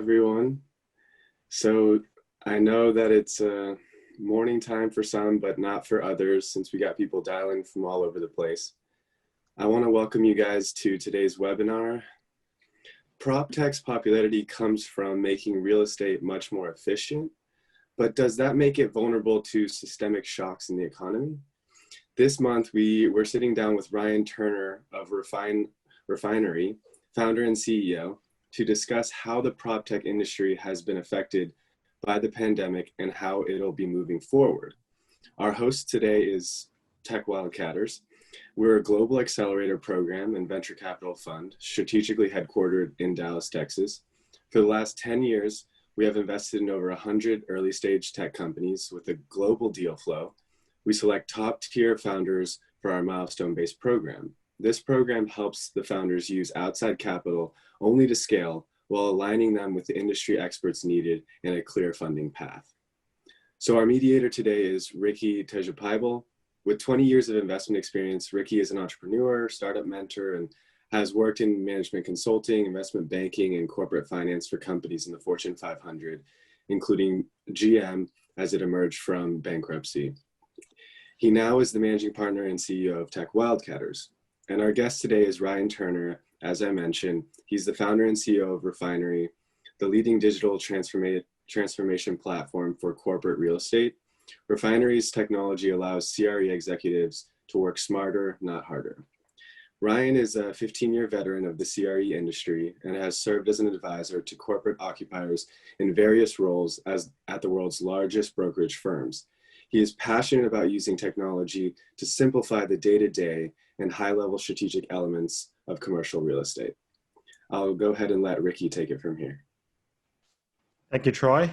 everyone. So I know that it's morning time for some, but not for others, since we got people dialing from all over the place. I want to welcome you guys to today's webinar. PropTech's popularity comes from making real estate much more efficient, but does that make it vulnerable to systemic shocks in the economy? This month, we're sitting down with Ryan Turner of RefineRE, founder and CEO, to discuss how the PropTech industry has been affected by the pandemic and how it'll be moving forward. Our host today is Tech Wildcatters. We're a global accelerator program and venture capital fund strategically headquartered in Dallas, Texas. For the last 10 years, we have invested in over 100 early stage tech companies with a global deal flow. We select top tier founders for our milestone-based program. This program helps the founders use outside capital only to scale while aligning them with the industry experts needed and a clear funding path. So our mediator today is Ricky Tejapaibel. With 20 years of investment experience, Ricky is an entrepreneur, startup mentor, and has worked in management consulting, investment banking, and corporate finance for companies in the Fortune 500, including GM as it emerged from bankruptcy. He now is the managing partner and CEO of Tech Wildcatters. And our guest today is Ryan Turner. As I mentioned, he's the founder and CEO of RefineRE, the leading digital transformation platform for corporate real estate. RefineRE's technology allows CRE executives to work smarter, not harder. Ryan is a 15-year veteran of the CRE industry and has served as an advisor to corporate occupiers in various roles at the world's largest brokerage firms. He is passionate about using technology to simplify the day-to-day and high-level strategic elements of commercial real estate. I'll go ahead and let Ricky take it from here. Thank you, Troy.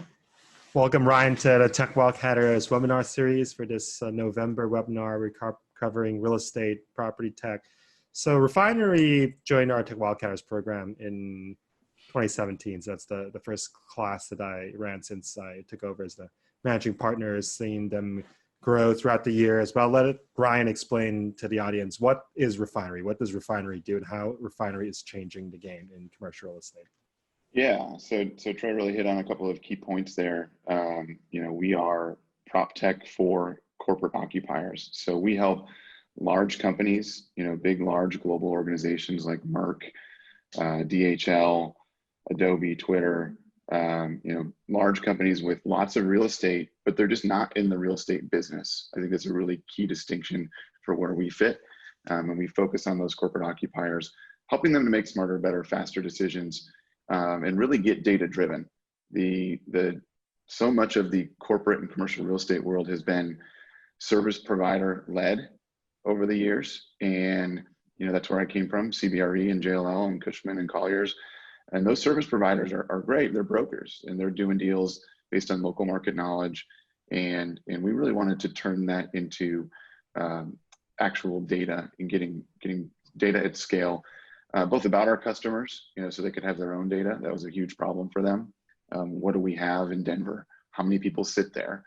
Welcome, Ryan, to the Tech Wildcatters webinar series for this November webinar. We're covering real estate, property tech. So RefineRE joined our Tech Wildcatters program in 2017. So that's the first class that I ran since I took over as the managing partner, seeing them grow throughout the years. But I'll let Ryan explain to the audience, what is RefineRE? What does RefineRE do and how RefineRE is changing the game in commercial real estate? Yeah, so Troy really hit on a couple of key points there. We are PropTech for corporate occupiers. So we help large companies, big, large global organizations like Merck, DHL, Adobe, Twitter, large companies with lots of real estate, but they're just not in the real estate business. I think that's a really key distinction for where we fit. And we focus on those corporate occupiers, helping them to make smarter, better, faster decisions, and really get data driven. So much of the corporate and commercial real estate world has been service provider led over the years. And, that's where I came from, CBRE and JLL and Cushman and Colliers. And those service providers are great. They're brokers and they're doing deals based on local market knowledge. And we really wanted to turn that into actual data and getting data at scale, both about our customers, so they could have their own data. That was a huge problem for them. What do we have in Denver? How many people sit there?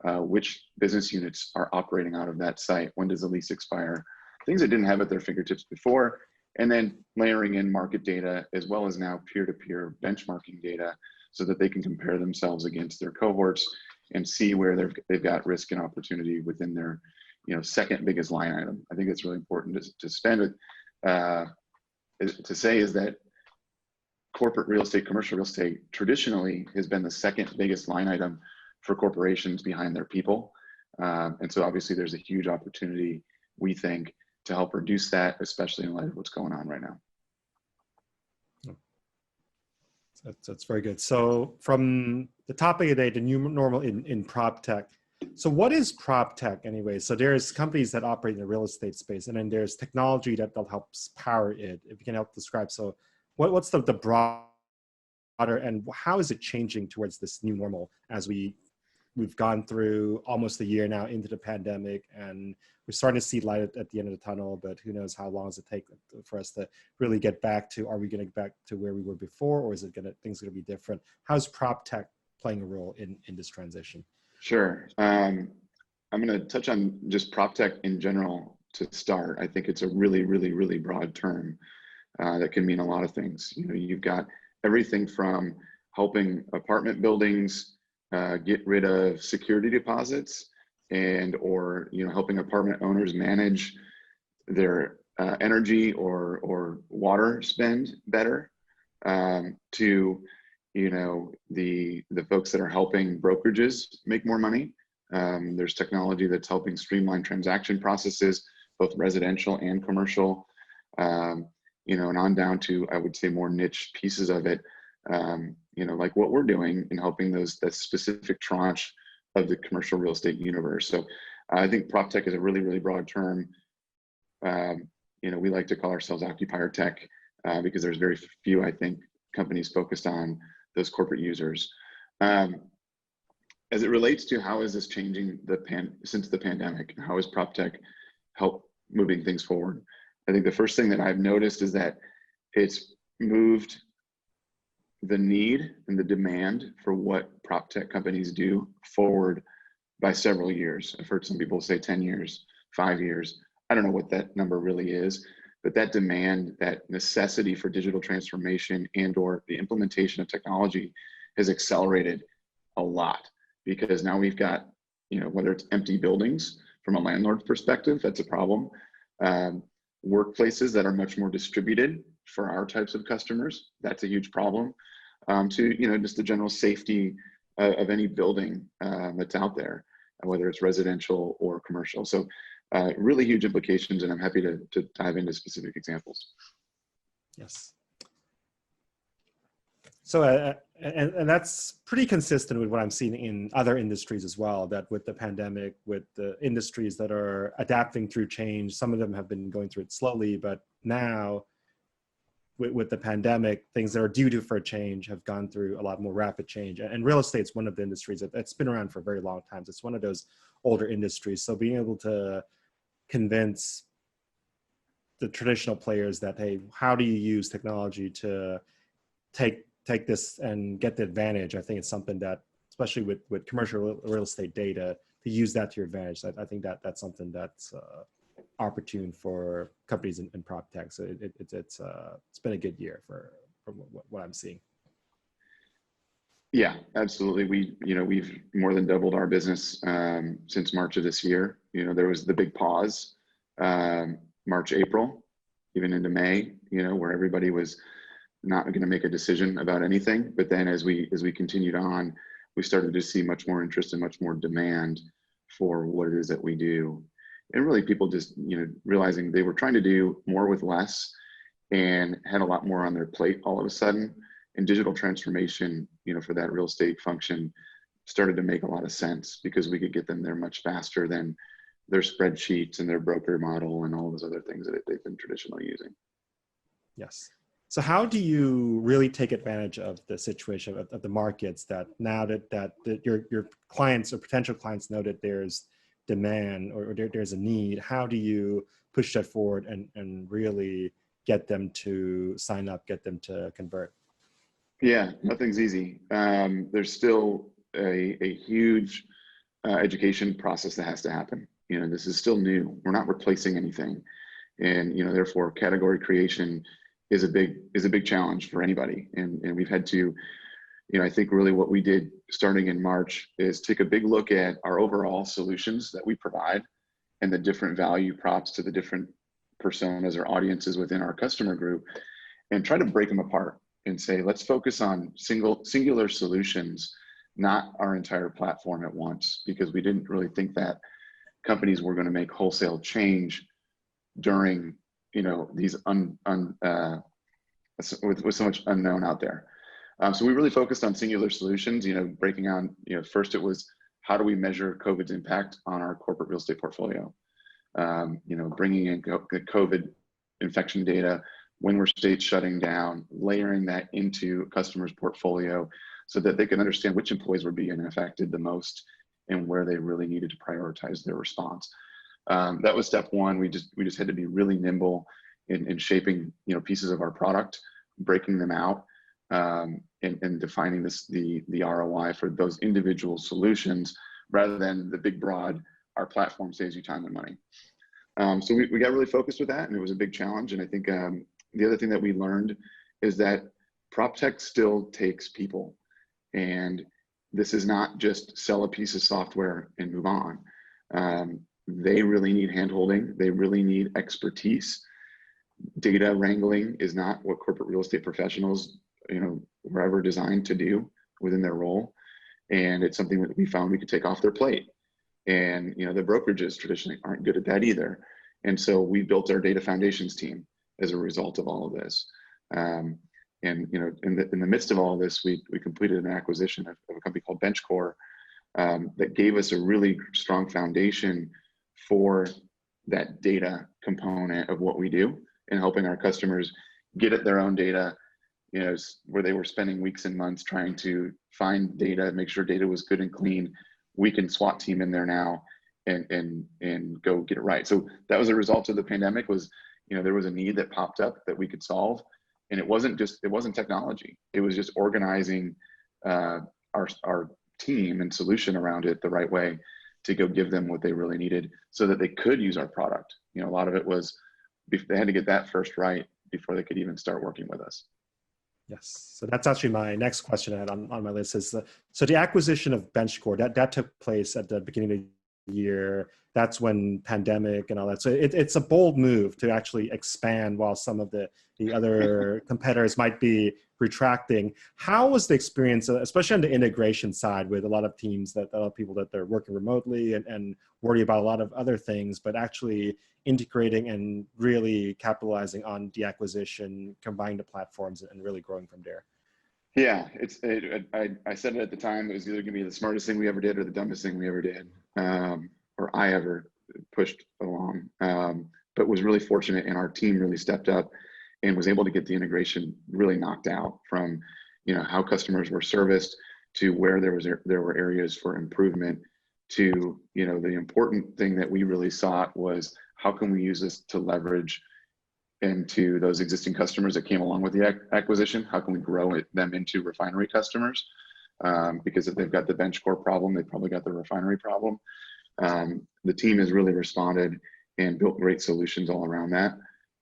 Which business units are operating out of that site? When does the lease expire? Things they didn't have at their fingertips before. And then layering in market data, as well as now peer-to-peer benchmarking data, so that they can compare themselves against their cohorts and see where they've got risk and opportunity within their second biggest line item. I think it's really important to spend it, to say is that corporate real estate, commercial real estate, traditionally has been the second biggest line item for corporations behind their people. And so obviously there's a huge opportunity, we think, to help reduce that, especially in light of what's going on right now. That's very good. So from the topic of the day, the new normal in PropTech. So what is PropTech anyway? So there's companies that operate in the real estate space, and then there's technology that helps power it. If you can help describe, so what's the broader, and how is it changing towards this new normal as we've gone through almost a year now into the pandemic, and we're starting to see light at the end of the tunnel, but who knows how long does it take for us to really get back to, are we going to get back to where we were before, or is it things going to be different? How's PropTech playing a role in this transition? Sure. I'm going to touch on just PropTech in general to start. I think it's a really, really, really broad term that can mean a lot of things. You've got everything from helping apartment buildings get rid of security deposits, and or helping apartment owners manage their energy or water spend better, to the folks that are helping brokerages make more money. There's technology that's helping streamline transaction processes, both residential and commercial, and on down to, I would say, more niche pieces of it, like what we're doing in helping that specific tranche of the commercial real estate universe. So I think PropTech is a really, really broad term. We like to call ourselves occupier tech, because there's very few, I think, companies focused on those corporate users. As it relates to how is this changing since the pandemic, and how has PropTech helped moving things forward? I think the first thing that I've noticed is that it's moved the need and the demand for what PropTech companies do forward by several years. I've heard some people say 10 years, 5 years. I don't know what that number really is, but that demand, that necessity for digital transformation and or the implementation of technology has accelerated a lot, because now we've got, whether it's empty buildings from a landlord's perspective, that's a problem. Workplaces that are much more distributed for our types of customers, that's a huge problem. To, just the general safety of any building that's out there, whether it's residential or commercial. So really huge implications, and I'm happy to dive into specific examples. Yes. So, and that's pretty consistent with what I'm seeing in other industries as well, that with the pandemic, with the industries that are adapting through change, some of them have been going through it slowly, but now with the pandemic, things that are due for a change have gone through a lot more rapid change. And real estate's one of the industries that's been around for a very long time. It's one of those older industries. So being able to convince the traditional players that, hey, how do you use technology to take this and get the advantage? I think it's something that, especially with commercial real estate data, to use that to your advantage. I think that's something that's opportune for companies in PropTech. So it's been a good year from what I'm seeing. Yeah, absolutely. We've more than doubled our business since March of this year. There was the big pause, March, April, even into May, where everybody was not going to make a decision about anything. But then as we continued on, we started to see much more interest and much more demand for what it is that we do. And really people just, realizing they were trying to do more with less and had a lot more on their plate all of a sudden. And digital transformation, for that real estate function started to make a lot of sense, because we could get them there much faster than their spreadsheets and their broker model and all those other things that they've been traditionally using. Yes. So how do you really take advantage of the situation of the markets that now that your clients or potential clients know that there's demand or there's a need? How do you push that forward and really get them to sign up, get them to convert? Yeah, nothing's easy. There's still a huge education process that has to happen. This is still new. We're not replacing anything, and therefore category creation is a big challenge for anybody. And we've had to, I think really what we did starting in March is take a big look at our overall solutions that we provide and the different value props to the different personas or audiences within our customer group, and try to break them apart and say, let's focus on singular solutions, not our entire platform at once, because we didn't really think that companies were going to make wholesale change during, these with so much unknown out there. So we really focused on singular solutions, breaking on, first it was, how do we measure COVID's impact on our corporate real estate portfolio? Bringing in COVID infection data, when were states shutting down, layering that into a customer's portfolio so that they can understand which employees were being affected the most and where they really needed to prioritize their response. That was step one. We just had to be really nimble in shaping, pieces of our product, breaking them out, and defining the ROI for those individual solutions rather than the big broad, our platform saves you time and money. So we got really focused with that, and it was a big challenge. And I think the other thing that we learned is that PropTech still takes people. And this is not just sell a piece of software and move on. They really need handholding. They really need expertise. Data wrangling is not what corporate real estate professionals, were ever designed to do within their role. And it's something that we found we could take off their plate. And, the brokerages traditionally aren't good at that either. And so we built our data foundations team as a result of all of this. And, in the midst of all of this, we completed an acquisition of a company called BenchCore that gave us a really strong foundation for that data component of what we do and helping our customers get at their own data, where they were spending weeks and months trying to find data, make sure data was good and clean. We can SWAT team in there now and go get it right. So that was a result of the pandemic. Was there was a need that popped up that we could solve, and it wasn't technology. It was just organizing our team and solution around it the right way to go give them what they really needed so that they could use our product. A lot of it was they had to get that first right before they could even start working with us. Yes, so that's actually my next question I had on my list is, so the acquisition of BenchCore, that took place at the beginning of the year. That's when pandemic and all that. So it's a bold move to actually expand while some of the other competitors might be retracting. How was the experience, especially on the integration side with a lot of teams a lot of people that they're working remotely and worry about a lot of other things, but actually integrating and really capitalizing on the acquisition, combining the platforms and really growing from there? Yeah, I said it at the time, it was either gonna be the smartest thing we ever did or the dumbest thing we ever did, or I ever pushed along, but was really fortunate, and our team really stepped up and was able to get the integration really knocked out from, how customers were serviced to where there were areas for improvement to, the important thing that we really sought was how can we use this to leverage into those existing customers that came along with the acquisition? How can we grow them into RefineRE customers? Because if they've got the BenchCore problem, they've probably got the RefineRE problem. The team has really responded and built great solutions all around that.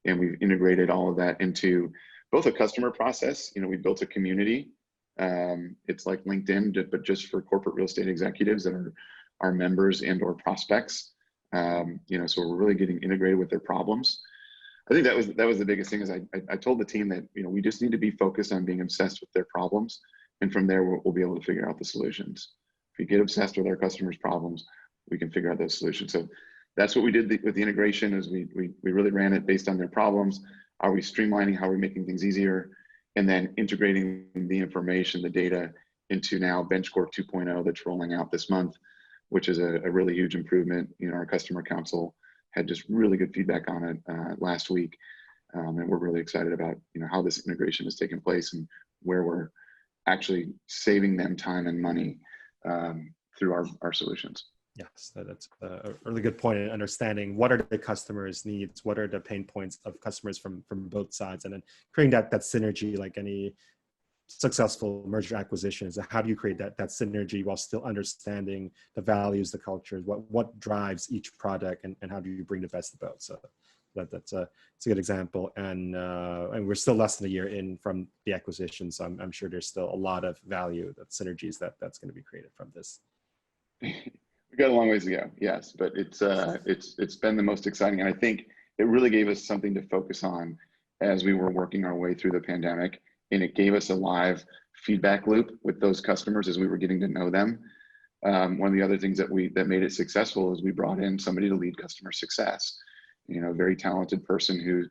And we've integrated all of that into both a customer process. We built a community. It's like LinkedIn, but just for corporate real estate executives that are our members and or prospects. So we're really getting integrated with their problems. I think that was the biggest thing is I told the team that, we just need to be focused on being obsessed with their problems. And from there, we'll be able to figure out the solutions. If we get obsessed with our customers' problems, we can figure out those solutions. So that's what we did with the integration is we really ran it based on their problems. Are we streamlining? How are we making things easier? And then integrating the information, the data into now BenchCore 2.0 that's rolling out this month, which is a really huge improvement. Our customer council had just really good feedback on it last week. And we're really excited about, how this integration has taken place and where we're actually saving them time and money through our solutions. Yes, that's a really good point in understanding what are the customers' needs, what are the pain points of customers from both sides, and then creating that synergy like any successful merger acquisition is how do you create that synergy while still understanding the values, the cultures, what drives each product, and how do you bring the best of both. So it's a good example, and we're still less than a year in from the acquisition, so I'm sure there's still a lot of value, that synergies that's going to be created from this. We got a long ways to go, yes, but it's been the most exciting, and I think it really gave us something to focus on as we were working our way through the pandemic, and it gave us a live feedback loop with those customers as we were getting to know them. One of the other things that made it successful is we brought in somebody to lead customer success, a very talented person who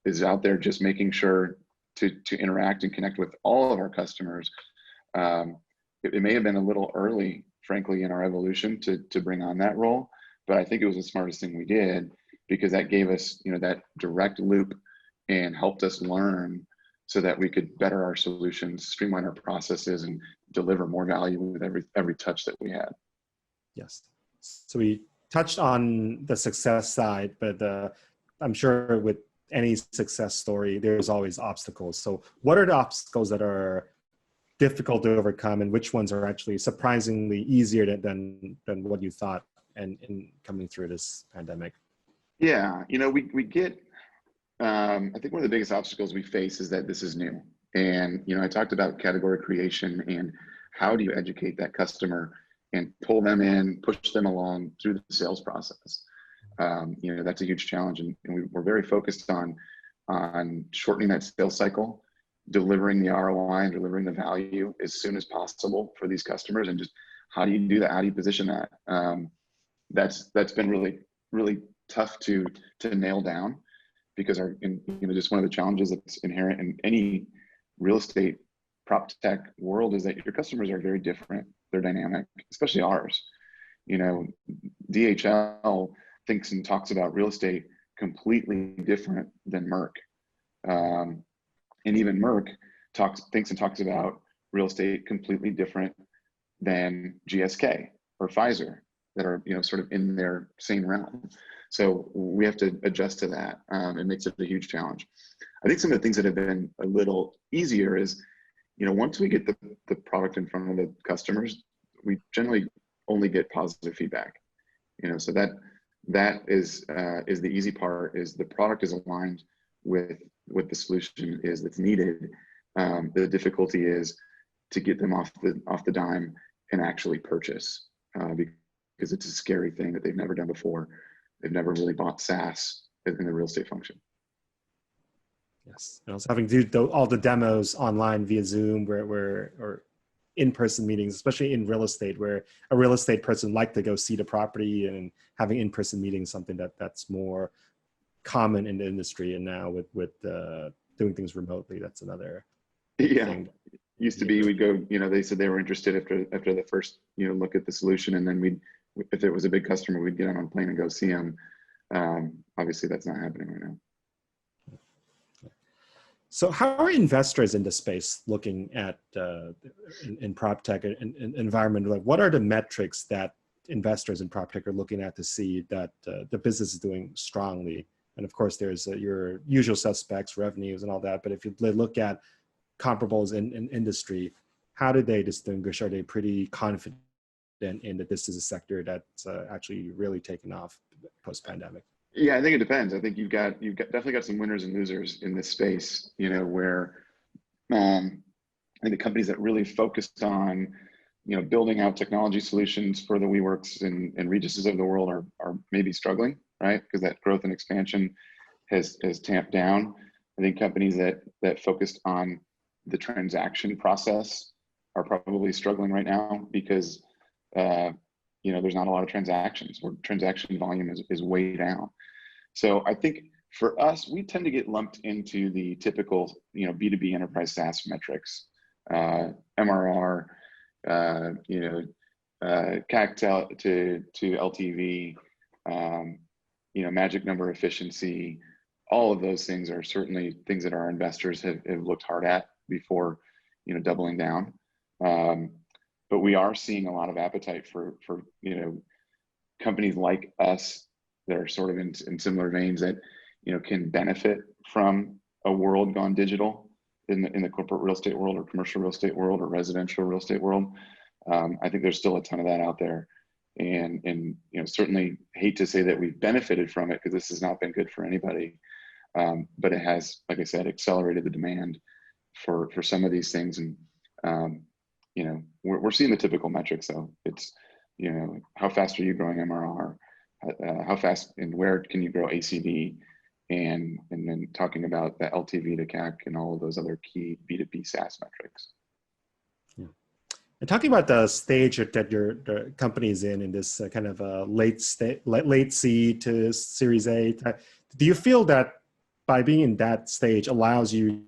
is out there just making sure to interact and connect with all of our customers. It may have been a little early, frankly, in our evolution to bring on that role, but I think it was the smartest thing we did because that gave us, that direct loop and helped us learn so that we could better our solutions, streamline our processes, and deliver more value with every touch that we had. Yes. So we touched on the success side, but I'm sure with any success story, there's always obstacles. So what are the obstacles that are difficult to overcome, and which ones are actually surprisingly easier than what you thought and in coming through this pandemic? Yeah, we get, I think one of the biggest obstacles we face is that this is new. And, I talked about category creation, and how do you educate that customer and pull them in, push them along through the sales process? You know, that's a huge challenge, and we're very focused on shortening that sales cycle, delivering the ROI and delivering the value as soon as possible for these customers. And just how do you do that? How do you position that? That's been really tough to nail down, because you know, just one of the challenges that's inherent in any real estate prop tech world is that your customers are very different. They're dynamic, especially ours. You know, DHL thinks and talks about real estate completely different than Merck. And even Merck thinks and talks about real estate completely different than GSK or Pfizer, that are, you know, sort of in their same realm. So we have to adjust to that. It makes it a huge challenge. I think some of the things that have been a little easier is, you know, once we get the product in front of the customers, we generally only get positive feedback. You know, so that is the easy part, is the product is aligned with what the solution is that's needed. The difficulty is to get them off the dime and actually purchase, because it's a scary thing that they've never done before. They've never really bought SaaS in the real estate function. Yes, I was having to do all the demos online via Zoom, or in-person meetings, especially in real estate, where a real estate person like to go see the property, and having in-person meetings, something that's more common in the industry. And now with doing things remotely, that's another thing. Used to be, we'd go, you know, they said they were interested after the first, you know, look at the solution, and then if it was a big customer, we'd get on a plane and go see them. Obviously that's not happening right now. So how are investors in this space looking at in PropTech and environment? Like, what are the metrics that investors in PropTech are looking at to see that the business is doing strongly? And of course, there's your usual suspects, revenues and all that. But if you look at comparables in industry, how do they distinguish? Are they pretty confident in that this is a sector that's actually really taken off post-pandemic? Yeah, I think it depends. I think you've definitely got some winners and losers in this space, you know, where I think the companies that really focused on, you know, building out technology solutions for the WeWorks and Regises of the world are maybe struggling, right? Because that growth and expansion has tamped down. I think companies that focused on the transaction process are probably struggling right now, because you know, there's not a lot of transactions, or transaction volume is way down. So I think for us, we tend to get lumped into the typical, you know, B2B enterprise SaaS metrics, MRR, you know, CAC to LTV, you know, magic number efficiency. All of those things are certainly things that our investors have looked hard at before, you know, doubling down. But we are seeing a lot of appetite for you know, companies like us that are sort of in similar veins, that, you know, can benefit from a world gone digital in the corporate real estate world, or commercial real estate world, or residential real estate world. I think there's still a ton of that out there, and you know, certainly hate to say that we've benefited from it, because this has not been good for anybody. But it has, like I said, accelerated the demand for some of these things. And you know, we're seeing the typical metrics though. It's, you know, how fast are you growing MRR? How fast and where can you grow ACV? And then talking about the LTV to CAC and all of those other key B2B SaaS metrics. Yeah. And talking about the stage that the company is in this kind of late seed to Series A, do you feel that by being in that stage allows you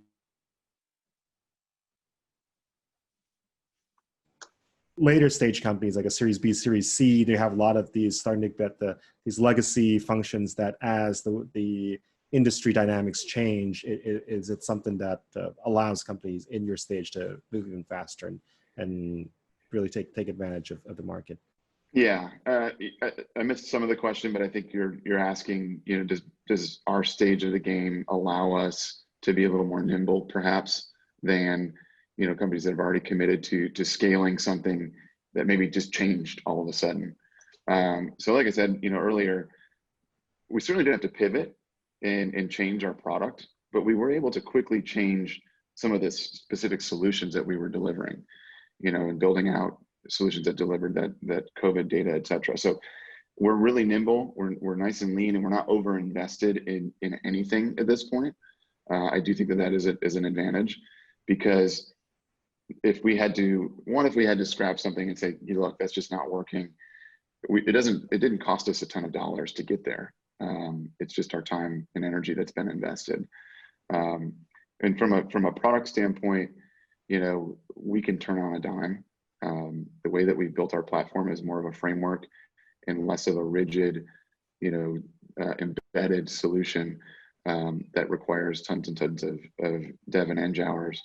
later stage companies like a Series B, Series C, they have a lot of these starting to get these legacy functions that, as the industry dynamics change, is it something that allows companies in your stage to move even faster and really take advantage of the market? Yeah, I missed some of the question, but I think you're asking, you know, does our stage of the game allow us to be a little more nimble, perhaps, than, you know, companies that have already committed to scaling something that maybe just changed all of a sudden. So like I said, you know, earlier, we certainly didn't have to pivot and change our product, but we were able to quickly change some of the specific solutions that we were delivering. and building out solutions that delivered that COVID data, et cetera. So we're really nimble, we're nice and lean, and we're not over invested in anything at this point. I do think that is an advantage, because if we had to scrap something and say, look, that's just not working, it didn't cost us a ton of dollars to get there. It's just our time and energy that's been invested. And from a product standpoint, we can turn on a dime. The way that we've built our platform is more of a framework and less of a rigid, embedded solution that requires tons and tons of dev and eng hours.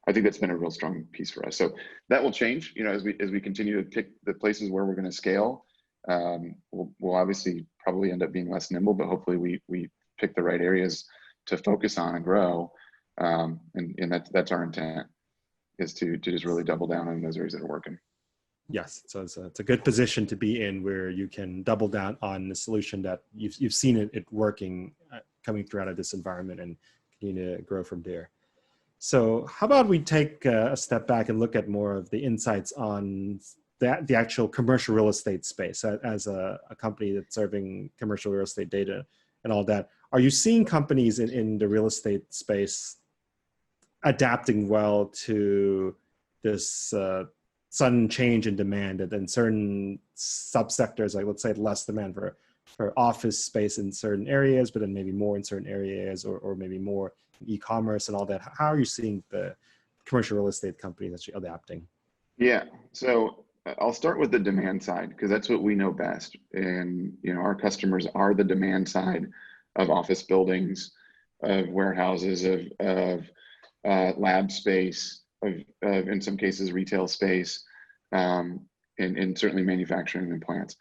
I think that's been a real strong piece for us. So that will change, as we continue to pick the places where we're going to scale. We'll obviously probably end up being less nimble, but hopefully we pick the right areas to focus on and grow. And that's our intent, is to just really double down on those areas that are working. Yes, so it's a good position to be in, where you can double down on the solution that you've seen it working, coming through out of this environment, and continue to grow from there. So how about we take a step back and look at more of the insights on the actual commercial real estate space as a company that's serving commercial real estate data and all that. Are you seeing companies in the real estate space adapting well to this sudden change in demand, and then certain subsectors, like let's say less demand for office space in certain areas, but then maybe more in certain areas, or maybe more e-commerce and all that? How are you seeing the commercial real estate companies actually adapting? Yeah, so I'll start with the demand side, because that's what we know best. And our customers are the demand side of office buildings, of warehouses, of lab space, of in some cases retail space, and certainly manufacturing and plants.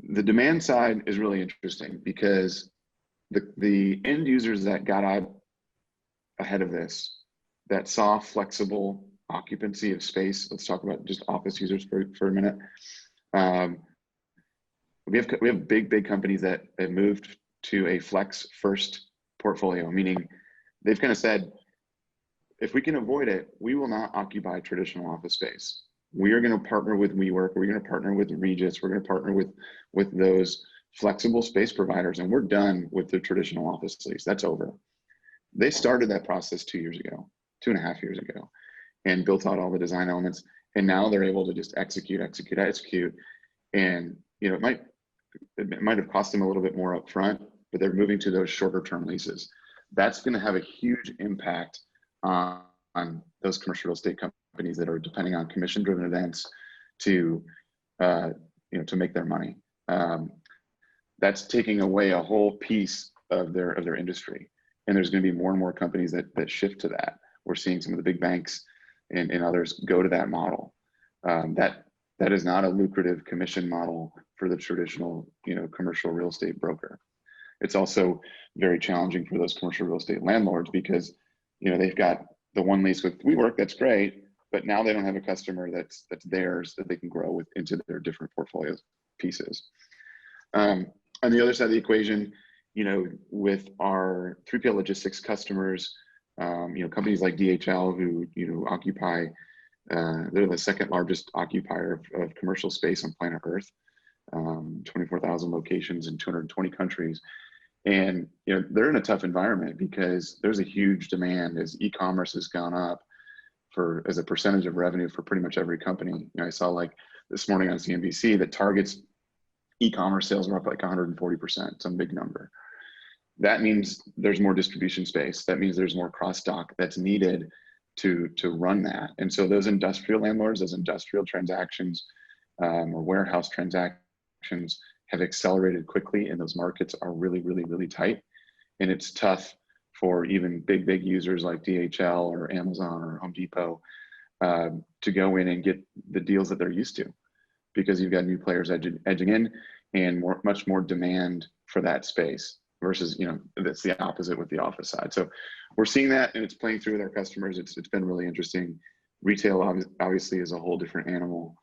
The demand side is really interesting, because the end users that got out ahead of this, that saw flexible occupancy of space. Let's talk about just office users for a minute. We have big companies that have moved to a flex first portfolio, meaning they've kind of said, if we can avoid it, we will not occupy traditional office space. We are going to partner with WeWork. We're going to partner with Regis. We're going to partner with those flexible space providers, and we're done with the traditional office lease. That's over. They started that process 2 years ago, 2.5 years ago, and built out all the design elements. And now they're able to just execute. And it might have cost them a little bit more up front, but they're moving to those shorter term leases. That's going to have a huge impact on those commercial real estate companies that are depending on commission driven events to make their money. That's taking away a whole piece of their industry. And there's going to be more and more companies that shift to that. We're seeing some of the big banks and others go to that model. That is not a lucrative commission model for the traditional, commercial real estate broker. It's also very challenging for those commercial real estate landlords, because they've got the one lease with WeWork, that's great, but now they don't have a customer that's theirs that they can grow into their different portfolio pieces. On the other side of the equation, with our 3PL logistics customers, companies like DHL who occupy, they're the second largest occupier of commercial space on planet Earth, 24,000 locations in 220 countries. And they're in a tough environment, because there's a huge demand as e-commerce has gone up as a percentage of revenue for pretty much every company. I saw this morning on CNBC that Target's e-commerce sales are up 140%, some big number. That means there's more distribution space. That means there's more cross dock that's needed to run that. And so those industrial landlords, those industrial transactions, or warehouse transactions have accelerated quickly, and those markets are really, really, really tight. And it's tough for even big users like DHL or Amazon or Home Depot to go in and get the deals that they're used to, because you've got new players edging in, and much more demand for that space versus, that's the opposite with the office side. So we're seeing that, and it's playing through with our customers. It's been really interesting. Retail obviously is a whole different animal.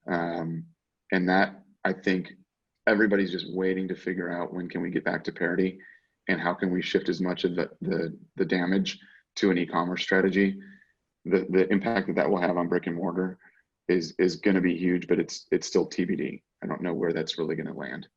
And that, I think, everybody's just waiting to figure out, when can we get back to parity, and how can we shift as much of the damage to an e-commerce strategy. the impact that will have on brick and mortar is going to be huge, but it's still TBD. I don't know where that's really going to land.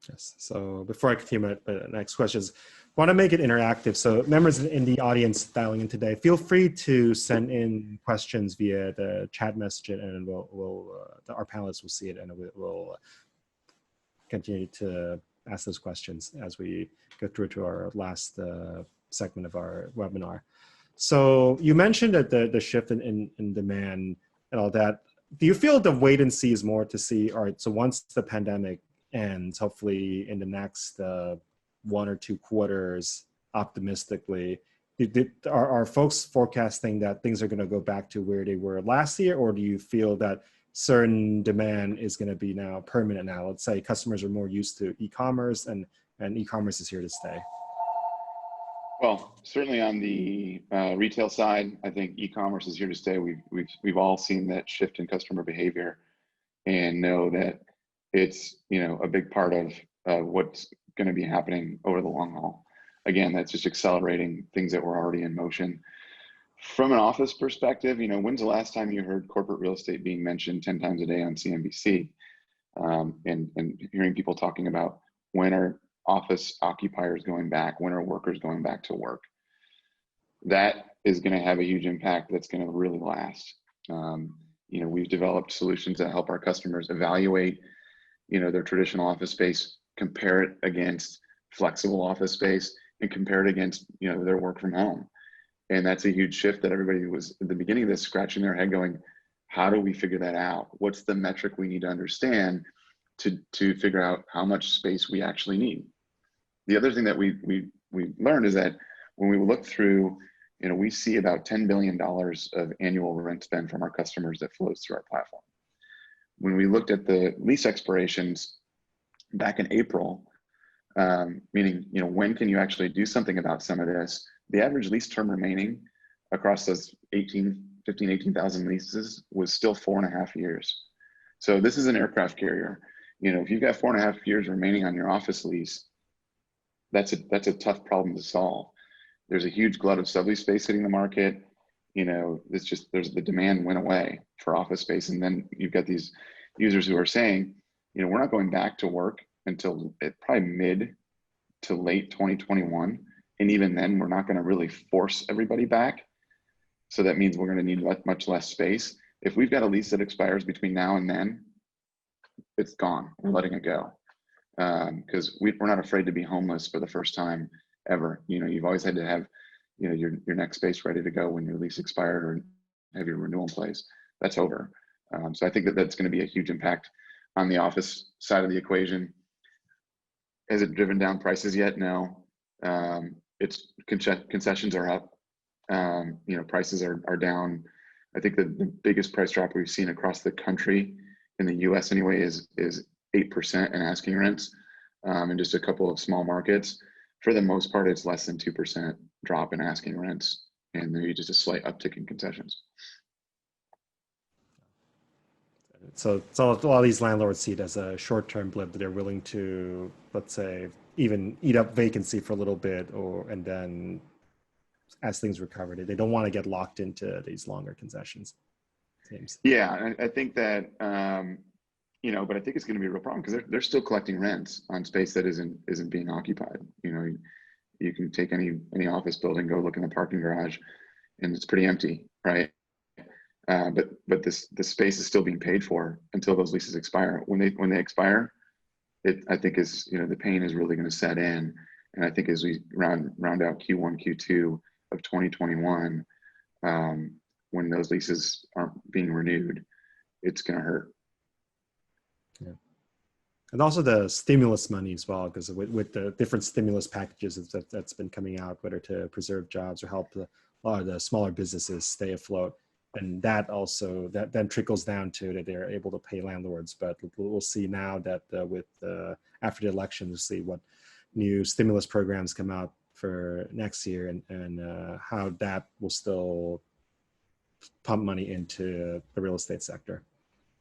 Yes. So before I continue my next questions, want to make it interactive. So members in the audience dialing in today, feel free to send in questions via the chat message, and our panelists will see it, and we'll continue to ask those questions as we go through to our last segment of our webinar. So you mentioned that the shift in demand and all that. Do you feel the wait and see is more to see, all right, so once the pandemic ends, hopefully in the next 1 or 2 quarters, optimistically, are folks forecasting that things are going to go back to where they were last year, or do you feel that certain demand is going to be now permanent now? Let's say customers are more used to e-commerce, and e-commerce is here to stay. Well, certainly on the retail side, I think e-commerce is here to stay. We've all seen that shift in customer behavior, and know that it's, you know, a big part of what's going to be happening over the long haul. Again, that's just accelerating things that were already in motion. From an office perspective, you know, when's the last time you heard corporate real estate being mentioned 10 times a day on CNBC? And hearing people talking about when are office occupiers going back, when are workers going back to work? That is going to have a huge impact that's going to really last. You know, we've developed solutions that help our customers evaluate, you know, their traditional office space, compare it against flexible office space, and compare it against, you know, their work from home. And that's a huge shift that everybody was at the beginning of this scratching their head going, how do we figure that out? What's the metric we need to understand to figure out how much space we actually need? The other thing that we learned is that when we look through, you know, we see about $10 billion of annual rent spend from our customers that flows through our platform. When we looked at the lease expirations back in April, meaning, you know, when can you actually do something about some of this? The average lease term remaining across those 18,000 leases was still 4.5 years. So this is an aircraft carrier. You know, if you've got 4.5 years remaining on your office lease, that's a tough problem to solve. There's a huge glut of sublease space hitting the market. You know, there's the demand went away for office space. And then you've got these users who are saying, you know, we're not going back to work until probably mid to late 2021. And even then, we're not going to really force everybody back. So that means we're going to need much less space. If we've got a lease that expires between now and then, it's gone. We're letting it go. Because we're not afraid to be homeless for the first time ever. You know, you've always had to have, you know, your next space ready to go when your lease expired or have your renewal in place. That's over. So I think that's going to be a huge impact on the office side of the equation. Has it driven down prices yet? No. It's concessions are up. You know, prices are down. I think the biggest price drop we've seen across the country, in the US anyway, is 8% in asking rents, in just a couple of small markets. For the most part, it's less than 2% drop in asking rents, and maybe just a slight uptick in concessions. So a lot of these landlords see it as a short-term blip that they're willing to, let's say, even eat up vacancy for a little bit, and then as things recover, they don't want to get locked into these longer concessions. Seems. Yeah, I think that, you know, but I think it's going to be a real problem because they're still collecting rents on space that isn't being occupied. You know, you can take any office building, go look in the parking garage, and it's pretty empty, right? But the space is still being paid for until those leases expire. When they expire, I think is, you know, the pain is really going to set in. And I think as we round out Q1, Q2 of 2021, when those leases aren't being renewed, it's going to hurt. Yeah. And also the stimulus money as well, because with the different stimulus packages that's been coming out, whether to preserve jobs or help a lot of the smaller businesses stay afloat. And that also, that then trickles down to that they're able to pay landlords. But we'll see now that after the election, we'll see what new stimulus programs come out for next year, and how that will still pump money into the real estate sector.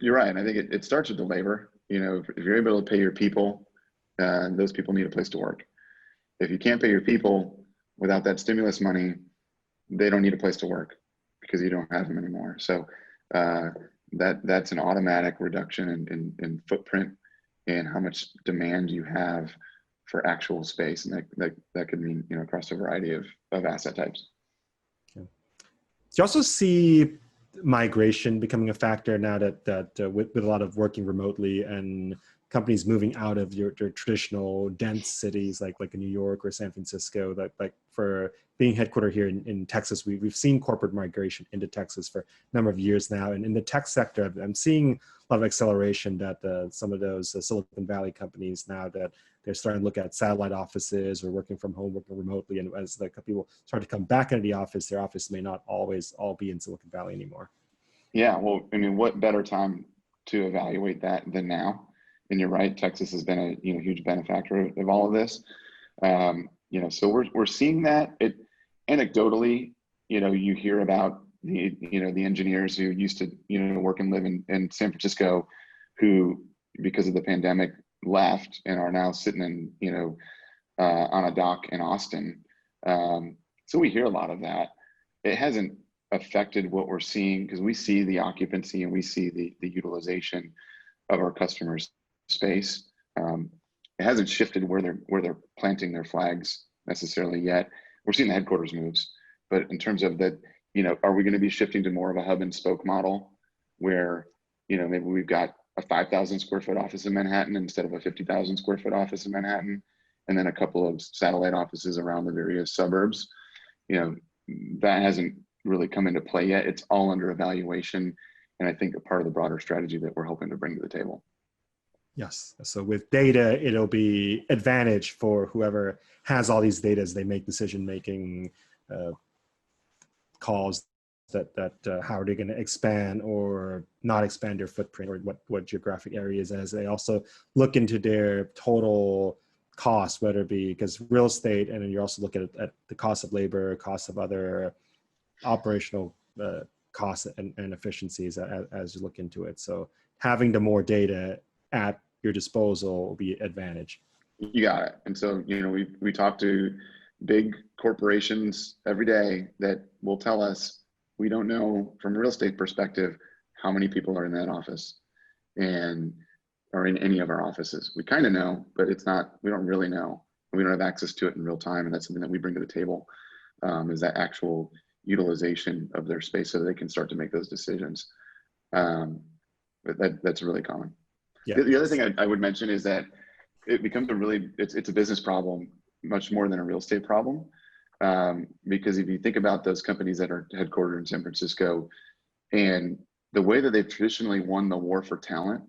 You're right. I think it starts with the labor. You know, if you're able to pay your people, those people need a place to work. If you can't pay your people without that stimulus money, they don't need a place to work. because you don't have them anymore. So that's an automatic reduction in footprint and how much demand you have for actual space, and that could mean, you know, across a variety of asset types. Okay. Do you also see migration becoming a factor now that with a lot of working remotely and companies moving out of your traditional dense cities like in New York or San Francisco, that like for being headquartered here in Texas, we've seen corporate migration into Texas for a number of years now. And in the tech sector, I'm seeing a lot of acceleration that some of those Silicon Valley companies now that they're starting to look at satellite offices or working from home, working remotely. And as the people start to come back into the office, their office may not always all be in Silicon Valley anymore. Yeah, well, I mean, what better time to evaluate that than now? And you're right, Texas has been a huge benefactor of all of this. So we're seeing that. It anecdotally, you hear about the engineers who used to work and live in San Francisco, who because of the pandemic left and are now sitting in on a dock in Austin. So we hear a lot of that. It hasn't affected what we're seeing because we see the occupancy and we see the utilization of our customers' space. It hasn't shifted where they're planting their flags necessarily yet. We're seeing the headquarters moves, but in terms of that, are we going to be shifting to more of a hub and spoke model where, maybe we've got a 5,000 square foot office in Manhattan instead of a 50,000 square foot office in Manhattan, and then a couple of satellite offices around the various suburbs? That hasn't really come into play yet. It's all under evaluation, and I think a part of the broader strategy that we're hoping to bring to the table. Yes. So with data, it'll be advantage for whoever has all these data as they make decision-making calls that how are they going to expand or not expand their footprint, or what geographic areas, as they also look into their total cost, whether it be because real estate, and then you're also looking at the cost of labor, cost of other operational costs and efficiencies as you look into it. So having the more data at your disposal will be advantage. You got it. And so, we talk to big corporations every day that will tell us, we don't know from a real estate perspective how many people are in that office or in any of our offices. We kind of know, but we don't really know. We don't have access to it in real time. And that's something that we bring to the table, is that actual utilization of their space so they can start to make those decisions. But that's really common. Yeah. The other thing I would mention is that it becomes it's a business problem much more than a real estate problem. Because if you think about those companies that are headquartered in San Francisco, and the way that they've traditionally won the war for talent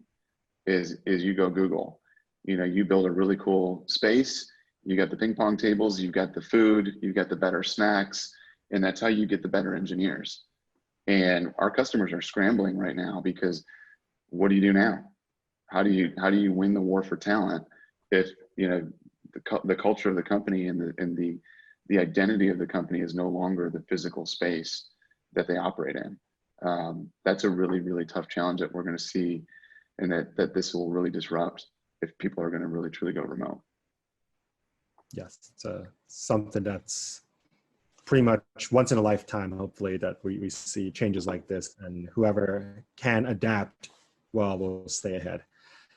is you go Google, you build a really cool space, you got the ping pong tables, you've got the food, you've got the better snacks, and that's how you get the better engineers. And our customers are scrambling right now because what do you do now? How do you win the war for talent if the culture of the company and the identity of the company is no longer the physical space that they operate in? That's a really, really tough challenge that we're going to see, and that this will really disrupt if people are going to really truly go remote. Yes, it's something that's pretty much once in a lifetime, hopefully, that we see changes like this, and whoever can adapt well will stay ahead.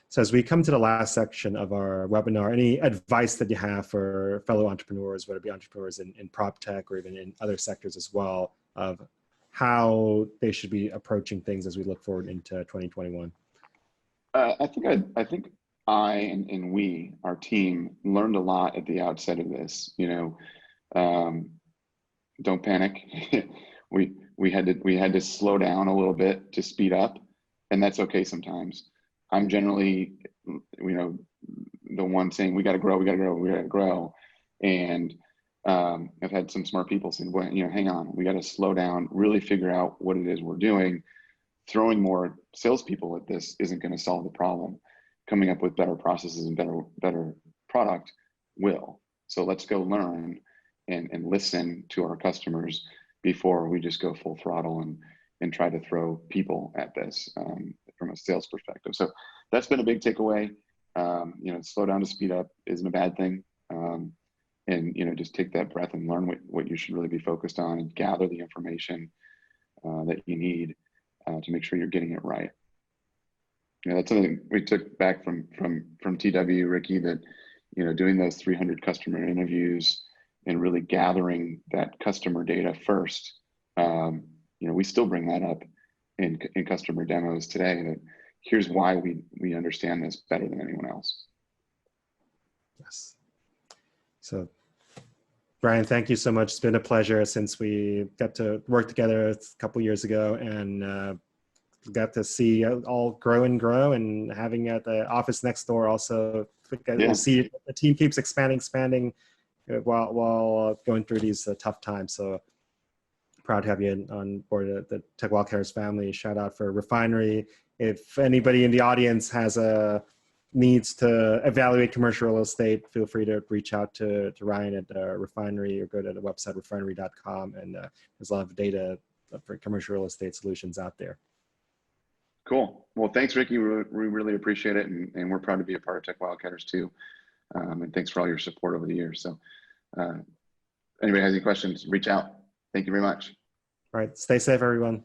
So as we come to the last section of our webinar, any advice that you have for fellow entrepreneurs, whether it be entrepreneurs in PropTech or even in other sectors as well, of how they should be approaching things as we look forward into 2021? I think I and we, our team, learned a lot at the outset of this. Don't panic. we had to slow down a little bit to speed up, and that's okay sometimes. I'm generally, the one saying we got to grow. And I've had some smart people saying, well, hang on, we got to slow down, really figure out what it is we're doing. Throwing more salespeople at this isn't going to solve the problem. Coming up with better processes and better product will. So let's go learn and listen to our customers before we just go full throttle and try to throw people at this from a sales perspective. So that's been a big takeaway. Slow down to speed up isn't a bad thing. And just take that breath and learn what you should really be focused on, and gather the information that you need to make sure you're getting it right. You know, that's something we took back from TW, Ricky, that, you know, doing those 300 customer interviews and really gathering that customer data first. You know, we still bring that up in customer demos today, that here's why we understand this better than anyone else. Yes. So, Brian, thank you so much. It's been a pleasure since we got to work together a couple years ago, and got to see all grow and grow, and having at the office next door also, we'll see the team keeps expanding while going through these tough times. So proud to have you on board the Tech Wildcatters family. Shout out for RefineRE. If anybody in the audience has needs to evaluate commercial real estate, feel free to reach out to Ryan at RefineRE, or go to the website refinery.com, and there's a lot of data for commercial real estate solutions out there. Cool. Well, thanks, Ricky. We really appreciate it, and we're proud to be a part of Tech Wildcatters too. And thanks for all your support over the years. So, anybody has any questions, reach out. Thank you very much. All right. Stay safe, everyone.